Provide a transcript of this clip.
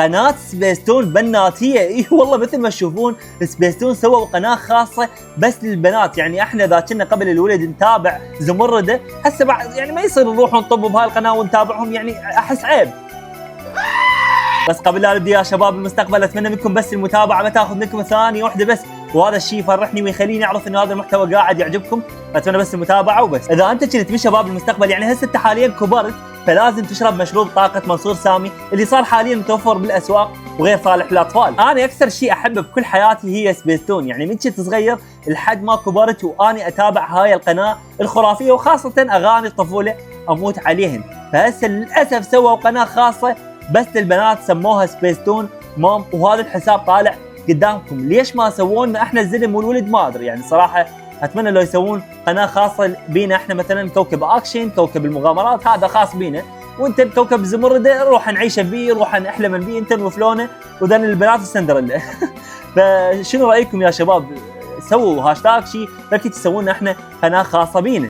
قناة سبيستون بناتية. اي والله مثل ما تشوفون سبيستون سووا قناة خاصة بس للبنات. يعني احنا اذا كنا قبل الولد نتابع زمردة، هسه بعد يعني ما يصير نروح نطب بهاي القناة ونتابعهم، يعني احس عيب. بس قبل لا نبدا يا شباب المستقبل، اتمنى منكم بس المتابعه، ما تاخذ منكم ثانيه واحده بس، وهذا الشيء يفرحني ويخليني اعرف انه هذا المحتوى قاعد يعجبكم. اتمنى بس المتابعه وبس. اذا انت كنت من شباب المستقبل، يعني هسه انت حاليا كبرت، فلازم تشرب مشروب طاقه منصور سامي اللي صار حاليا متوفر بالاسواق وغير صالح للاطفال. انا اكثر شيء احبه بكل حياتي هي سبيستون، يعني من كنت صغير لحد ما كبرت واني اتابع هاي القناه الخرافيه، وخاصه اغاني الطفوله اموت عليهن. فهسه للاسف سووا قناه خاصه بس للبنات سموها سبيستون مام، وهذا الحساب طالع قدامكم. ليش ما سوونا احنا الزلم والولد ما ادري، يعني صراحه اتمنى لو يسوون قناه خاصه بينا احنا، مثلا كوكب اكشن، كوكب المغامرات، هذا خاص بينا، وانت بكوكب زمرده روح نعيش بيه، روح نحلم بيه انت وفلونه، وذن البنات السندريلا. فشنو رايكم يا شباب؟ سووا هاشتاج شيء، بلكي تسوون احنا قناه خاصه بينا.